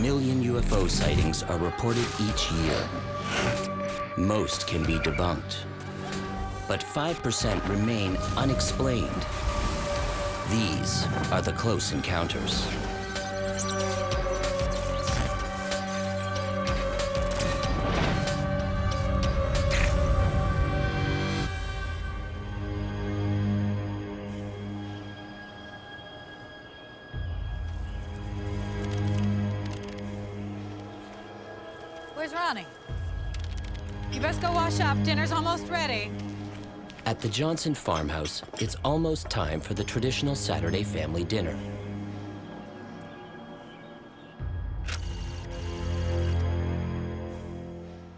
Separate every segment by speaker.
Speaker 1: million UFO sightings are reported each year. Most can be debunked, but 5% remain unexplained. These are the close encounters.
Speaker 2: Where's Ronnie? You best go wash up. Dinner's almost ready.
Speaker 1: At the Johnson farmhouse, it's almost time for the traditional Saturday family dinner.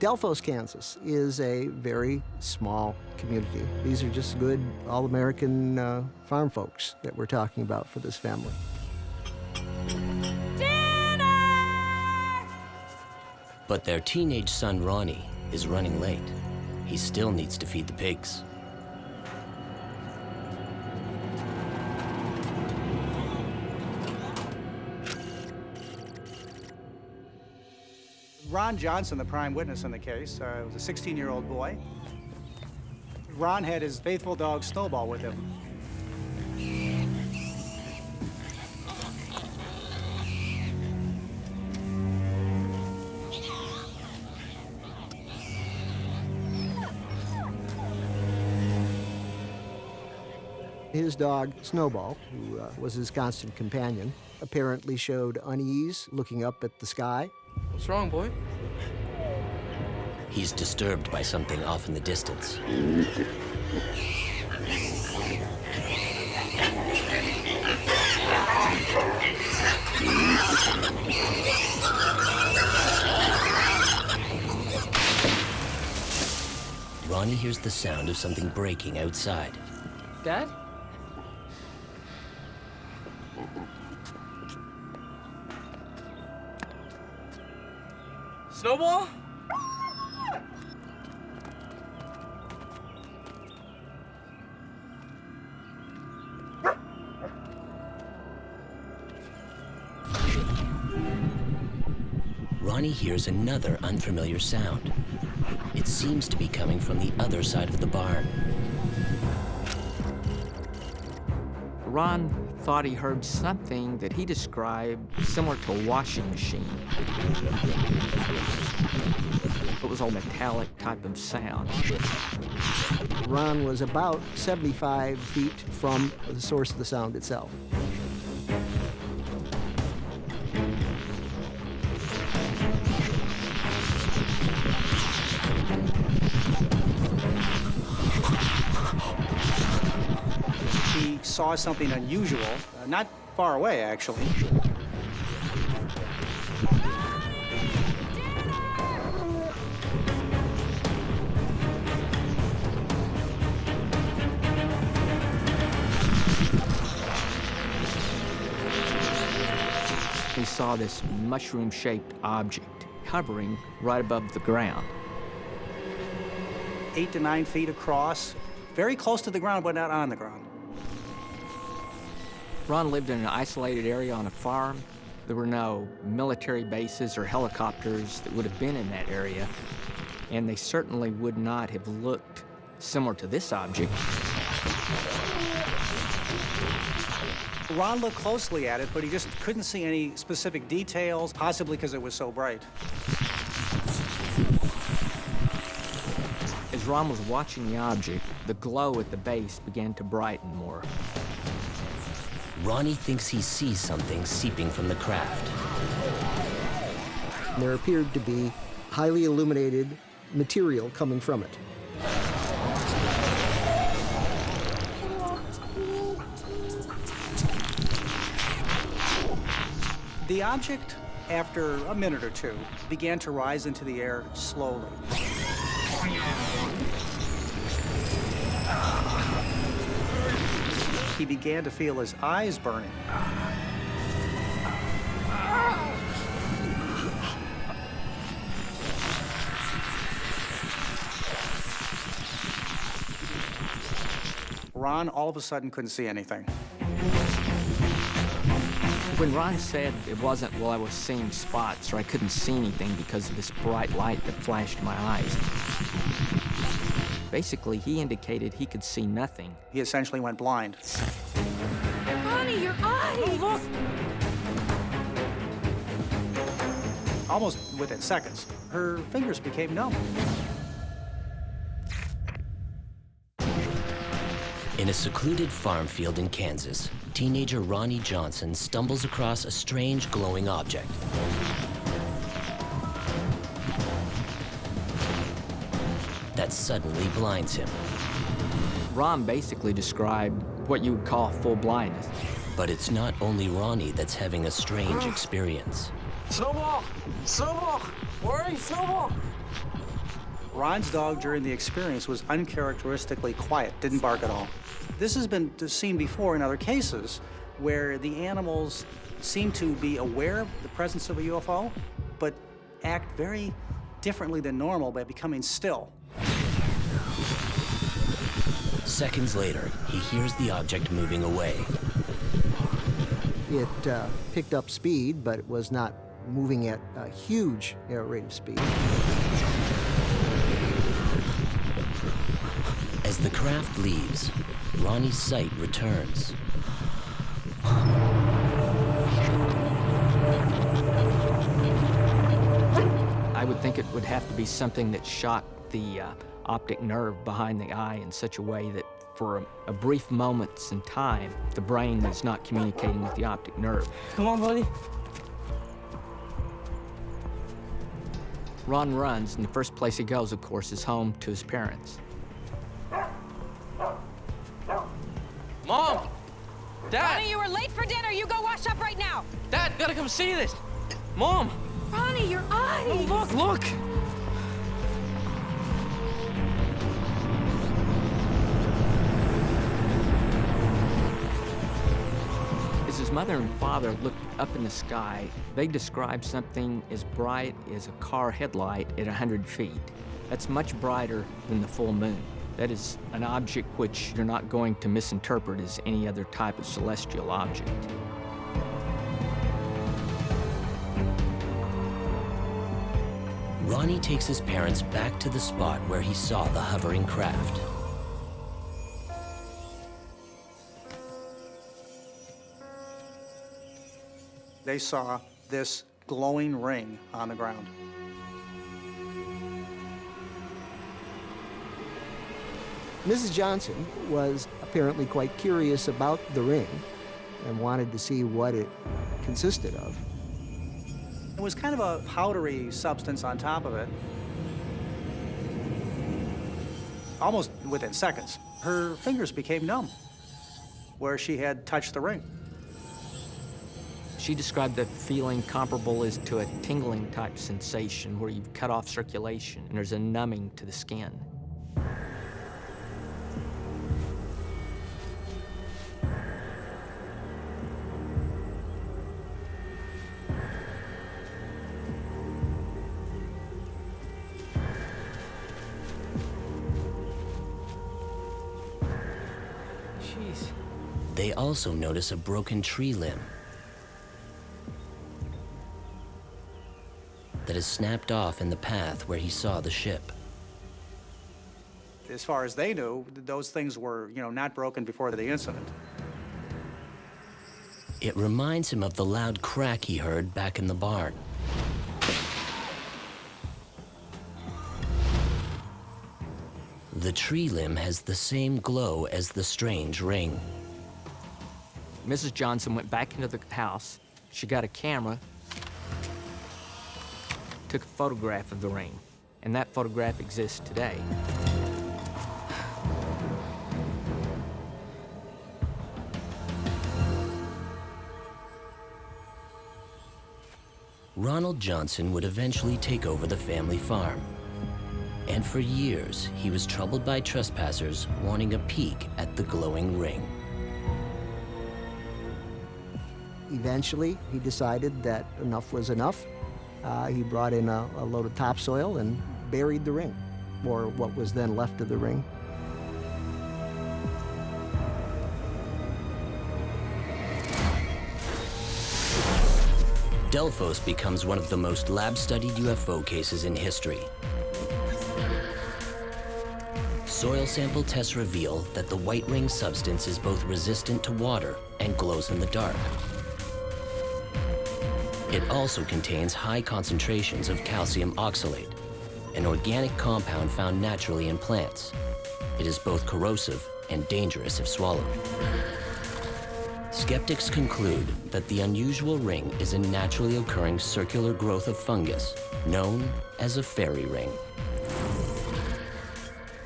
Speaker 3: Delphos, Kansas is a very small community. These are just good, all-American farm folks that we're talking about for this family.
Speaker 1: But their teenage son, Ronnie, is running late. He still needs to feed the pigs.
Speaker 4: Ron Johnson, the prime witness in the case, was a 16-year-old boy. Ron had his faithful dog, Snowball, with him.
Speaker 3: His dog, Snowball, who was his constant companion, apparently showed unease looking up at the sky.
Speaker 5: What's wrong, boy?
Speaker 1: He's disturbed by something off in the distance. Ronnie hears the sound of something breaking outside.
Speaker 5: Dad? Snowball?
Speaker 1: Ronnie hears another unfamiliar sound. It seems to be coming from the other side of the barn.
Speaker 6: Ron thought he heard something that he described similar to a washing machine. It was a metallic type of sound.
Speaker 3: Ron was about 75 feet from the source of the sound itself.
Speaker 4: He saw something unusual, not far away, actually.
Speaker 6: He saw this mushroom-shaped object hovering right above the ground.
Speaker 4: 8 to 9 feet across, very close to the ground, but not on the ground.
Speaker 6: Ron lived in an isolated area on a farm. There were no military bases or helicopters that would have been in that area, and they certainly would not have looked similar to this object.
Speaker 4: Ron looked closely at it, but he just couldn't see any specific details, possibly because it was so bright.
Speaker 6: As Ron was watching the object, the glow at the base began to brighten more.
Speaker 1: Ronnie thinks he sees something seeping from the craft.
Speaker 3: There appeared to be highly illuminated material coming from it.
Speaker 4: The object, after a minute or two, began to rise into the air slowly. He began to feel his eyes burning. Ron all of a sudden couldn't see anything.
Speaker 6: When Ron said it wasn't, well, I was seeing spots or I couldn't see anything because of this bright light that flashed in my eyes, basically he indicated he could see nothing.
Speaker 4: He essentially went blind.
Speaker 2: Ronnie, your eyes!
Speaker 6: Oh, look!
Speaker 4: Almost within seconds, her fingers became numb.
Speaker 1: In a secluded farm field in Kansas, teenager Erma Johnson stumbles across a strange glowing object. That suddenly blinds him.
Speaker 6: Ron basically described what you would call full blindness.
Speaker 1: But it's not only Ronnie that's having a strange experience.
Speaker 5: Snowball! Snowball! Where are you, Snowball?
Speaker 4: Ron's dog during the experience was uncharacteristically quiet, didn't bark at all. This has been seen before in other cases where the animals seem to be aware of the presence of a UFO, but act very differently than normal by becoming still.
Speaker 1: Seconds later, he hears the object moving away.
Speaker 3: It picked up speed, but it was not moving at a huge rate of speed.
Speaker 1: As the craft leaves, Ronnie's sight returns.
Speaker 6: I would think it would have to be something that shocked the optic nerve behind the eye in such a way that for a brief moments in time, the brain was not communicating with the optic nerve.
Speaker 5: Come on, buddy.
Speaker 6: Ron runs, and the first place he goes, of course, is home to his parents.
Speaker 5: Mom! Dad!
Speaker 2: Ronnie, you were late for dinner. You go wash up right now.
Speaker 5: Dad, gotta come see this. Mom!
Speaker 2: Ronnie, your eyes!
Speaker 5: Oh, look, look!
Speaker 6: As his mother and father looked up in the sky, they described something as bright as a car headlight at 100 feet. That's much brighter than the full moon. That is an object which you're not going to misinterpret as any other type of celestial object.
Speaker 1: Ronnie takes his parents back to the spot where he saw the hovering craft.
Speaker 4: They saw this glowing ring on the ground.
Speaker 3: Mrs. Johnson was apparently quite curious about the ring and wanted to see what it consisted of.
Speaker 4: It was kind of a powdery substance on top of it. Almost within seconds, her fingers became numb where she had touched the ring.
Speaker 6: She described the feeling comparable as to a tingling type sensation where you've cut off circulation and there's a numbing to the skin.
Speaker 5: Jeez.
Speaker 1: They also notice a broken tree limb that is snapped off in the path where he saw the ship.
Speaker 4: As far as they knew, those things were, not broken before the incident.
Speaker 1: It reminds him of the loud crack he heard back in the barn. The tree limb has the same glow as the strange ring.
Speaker 6: Mrs. Johnson went back into the house. She got a camera, took a photograph of the ring, and that photograph exists today.
Speaker 1: Ronald Johnson would eventually take over the family farm. And for years, he was troubled by trespassers wanting a peek at the glowing ring.
Speaker 3: Eventually, he decided that enough was enough. He brought in a load of topsoil and buried the ring, or what was then left of the ring.
Speaker 1: Delphos becomes one of the most lab-studied UFO cases in history. Soil sample tests reveal that the white ring substance is both resistant to water and glows in the dark. It also contains high concentrations of calcium oxalate, an organic compound found naturally in plants. It is both corrosive and dangerous if swallowed. Skeptics conclude that the unusual ring is a naturally occurring circular growth of fungus known as a fairy ring.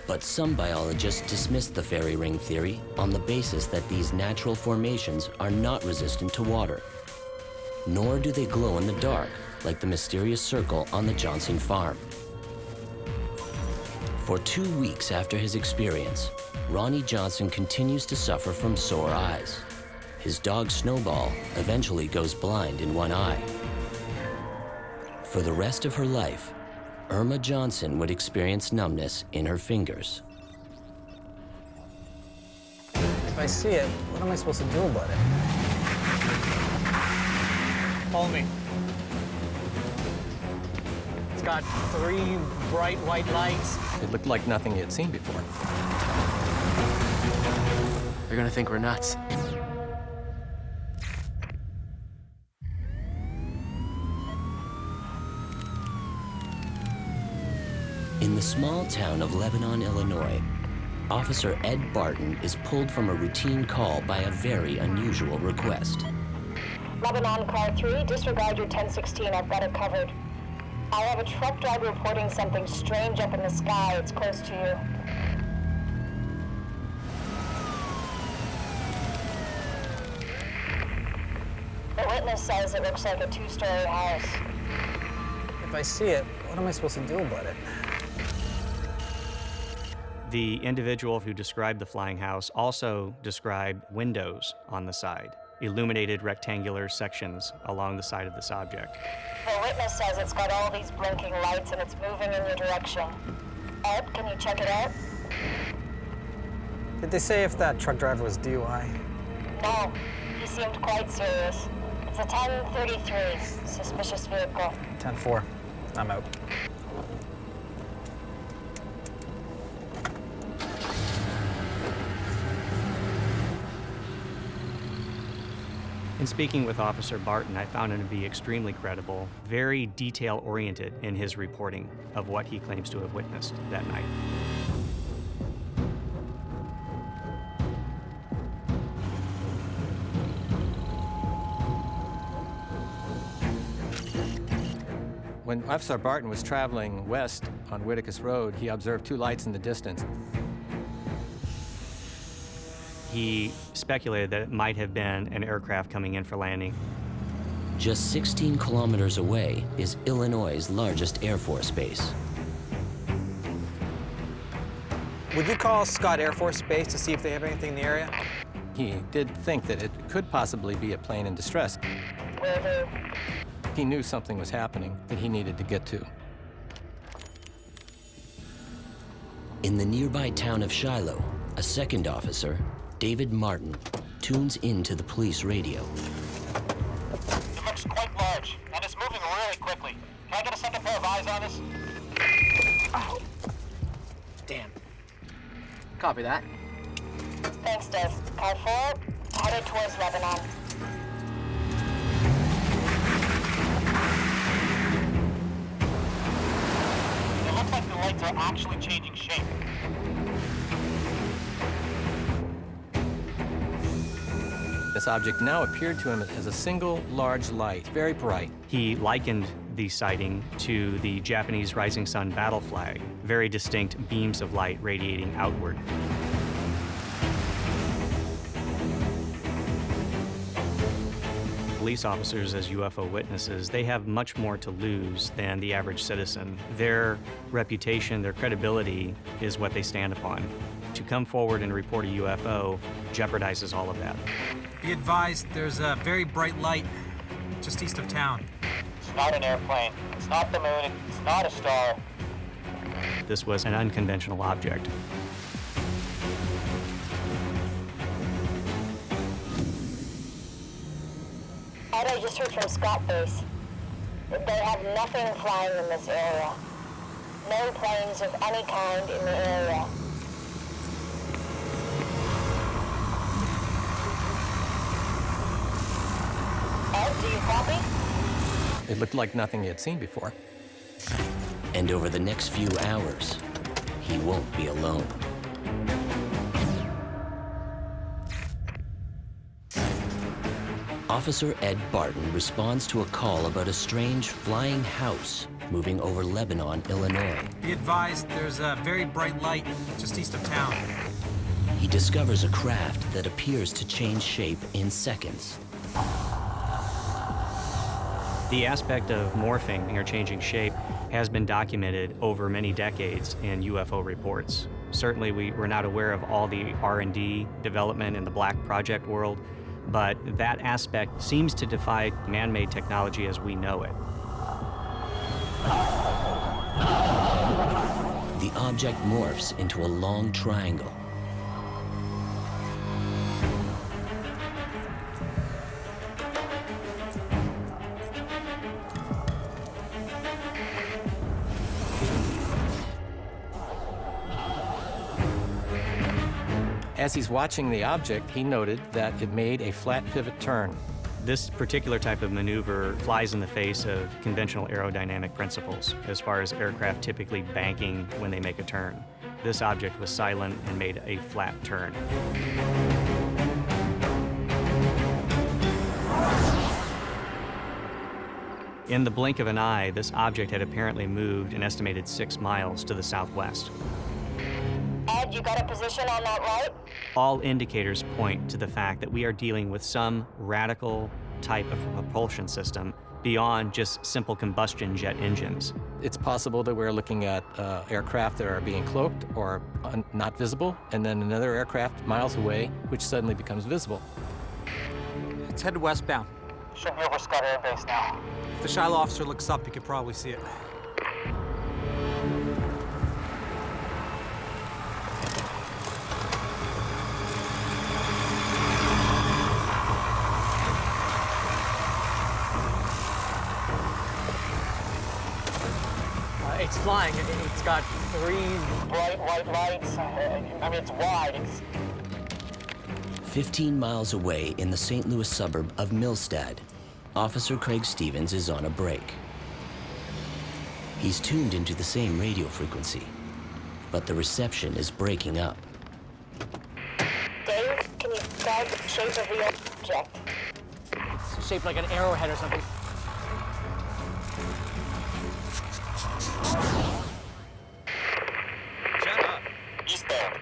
Speaker 1: But some biologists dismiss the fairy ring theory on the basis that these natural formations are not resistant to water, nor do they glow in the dark like the mysterious circle on the Johnson farm. For 2 weeks after his experience, Ronnie Johnson continues to suffer from sore eyes. His dog Snowball eventually goes blind in one eye. For the rest of her life, Erma Johnson would experience numbness in her fingers.
Speaker 5: If I see it, what am I supposed to do about it? Follow me. It's got 3 bright white lights.
Speaker 7: It looked like nothing he had seen before.
Speaker 8: They're gonna think we're nuts.
Speaker 1: In the small town of Lebanon, Illinois, Officer Ed Barton is pulled from a routine call by a very unusual request.
Speaker 9: Lebanon Car 3, disregard your 1016. I've got it covered. I have a truck driver reporting something strange up in the sky. It's close to you. The witness says it looks like a 2-story house.
Speaker 5: If I see it, what am I supposed to do about it?
Speaker 10: The individual who described the flying house also described windows on the side, illuminated rectangular sections along the side of this object.
Speaker 9: The witness says it's got all these blinking lights and it's moving in your direction. Ed, can you check it out?
Speaker 5: Did they say if that truck driver was DUI?
Speaker 9: No, he seemed quite serious. It's a 1033, suspicious vehicle.
Speaker 5: 10-4. I'm out.
Speaker 10: In speaking with Officer Barton, I found him to be extremely credible, very detail-oriented in his reporting of what he claims to have witnessed that night.
Speaker 7: When Officer Barton was traveling west on Whitacus Road, he observed 2 lights in the distance.
Speaker 10: He speculated that it might have been an aircraft coming in for landing.
Speaker 1: Just 16 kilometers away is Illinois' largest Air Force base.
Speaker 5: Would you call Scott Air Force Base to see if they have anything in the area?
Speaker 7: He did think that it could possibly be a plane in distress.
Speaker 9: Will do.
Speaker 7: He knew something was happening that he needed to get to.
Speaker 1: In the nearby town of Shiloh, a second officer, David Martin, tunes into the police radio.
Speaker 11: It looks quite large, and it's moving really quickly. Can I get a second pair of eyes on this?
Speaker 8: Oh. Damn. Copy that.
Speaker 9: Thanks, Dave. Car 4, headed towards Lebanon.
Speaker 11: It looks like the lights are actually changing shape.
Speaker 7: This object now appeared to him as a single large light, very bright.
Speaker 10: He likened the sighting to the Japanese rising sun battle flag, very distinct beams of light radiating outward. Police officers as UFO witnesses, they have much more to lose than the average citizen. Their reputation, their credibility is what they stand upon. To come forward and report a UFO jeopardizes all of that.
Speaker 12: Be advised, there's a very bright light just east of town.
Speaker 11: It's not an airplane. It's not the moon. It's not a star.
Speaker 10: This was an unconventional object.
Speaker 9: Ed, I just heard from Scott Base. They have nothing flying in this area. No planes of any kind in the area. Ed, do you copy?
Speaker 7: It looked like nothing he had seen before.
Speaker 1: And over the next few hours, he won't be alone. Officer Ed Barton responds to a call about a strange flying house moving over Lebanon, Illinois.
Speaker 12: Be advised, there's a very bright light just east of town.
Speaker 1: He discovers a craft that appears to change shape in seconds.
Speaker 10: The aspect of morphing or changing shape has been documented over many decades in UFO reports. Certainly we're not aware of all the R&D development in the Black Project world, but that aspect seems to defy man-made technology as we know it.
Speaker 1: The object morphs into a long triangle.
Speaker 7: As he's watching the object, he noted that it made a flat pivot turn.
Speaker 10: This particular type of maneuver flies in the face of conventional aerodynamic principles, as far as aircraft typically banking when they make a turn. This object was silent and made a flat turn. In the blink of an eye, this object had apparently moved an estimated 6 miles to the southwest.
Speaker 9: Ed, you got a position on that light?
Speaker 10: All indicators point to the fact that we are dealing with some radical type of propulsion system beyond just simple combustion jet engines.
Speaker 7: It's possible that we're looking at aircraft that are being cloaked or not visible, and then another aircraft miles away, which suddenly becomes visible.
Speaker 12: It's headed westbound.
Speaker 11: Should be over Scott Air Base now.
Speaker 12: If the Shiloh officer looks up, he could probably see it.
Speaker 8: It's flying. It's got 3
Speaker 11: Bright white lights. I mean, it's wide. It's
Speaker 1: 15 miles away in the St. Louis suburb of Millstad, Officer Craig Stevens is on a break. He's tuned into the same radio frequency, but the reception is breaking up.
Speaker 9: Dave, can you guide the shape of the object?
Speaker 8: It's shaped like an arrowhead or something.
Speaker 11: eastbound.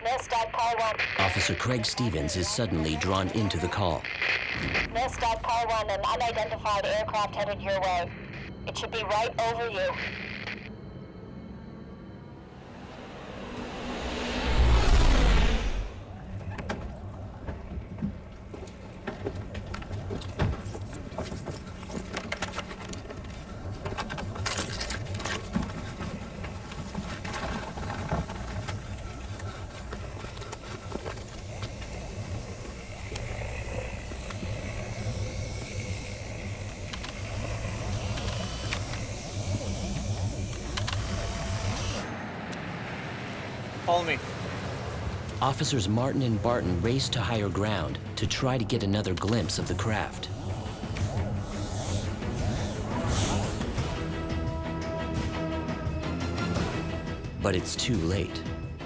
Speaker 9: Millstad, call 1.
Speaker 1: Officer Craig Stevens is suddenly drawn into the call.
Speaker 9: Millstad, call 1, an unidentified aircraft headed your way. It should be right over you.
Speaker 8: Follow me.
Speaker 1: Officers Martin and Barton race to higher ground to try to get another glimpse of the craft. But it's too late.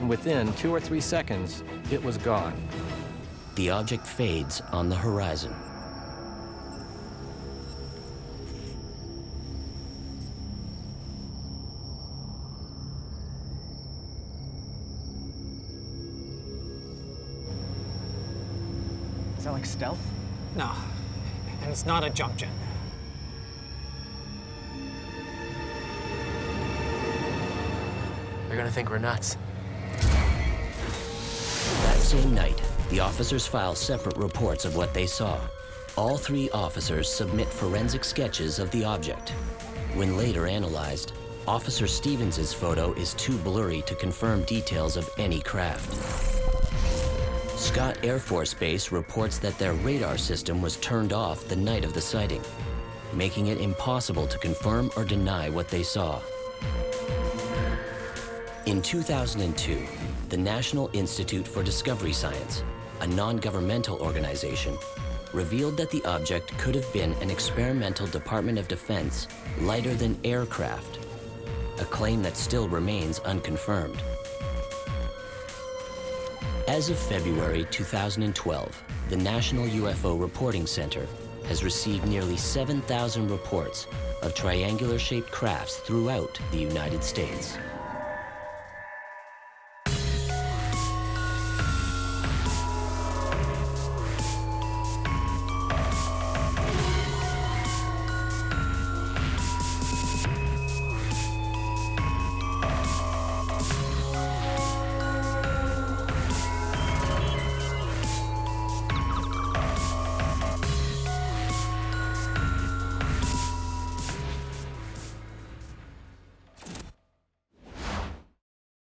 Speaker 7: Within 2 or 3 seconds, it was gone.
Speaker 1: The object fades on the horizon.
Speaker 8: Is that like stealth?
Speaker 12: No, and it's not a jump jet.
Speaker 8: They're gonna think we're nuts.
Speaker 1: That same night, the officers file separate reports of what they saw. All 3 officers submit forensic sketches of the object. When later analyzed, Officer Stevens' photo is too blurry to confirm details of any craft. Scott Air Force Base reports that their radar system was turned off the night of the sighting. making it impossible to confirm or deny what they saw. In 2002, the National Institute for Discovery Science, a non-governmental organization, revealed that the object could have been an experimental Department of Defense lighter-than aircraft, a claim that still remains unconfirmed. As of February 2012, the National UFO Reporting Center has received nearly 7,000 reports of triangular-shaped crafts throughout the United States.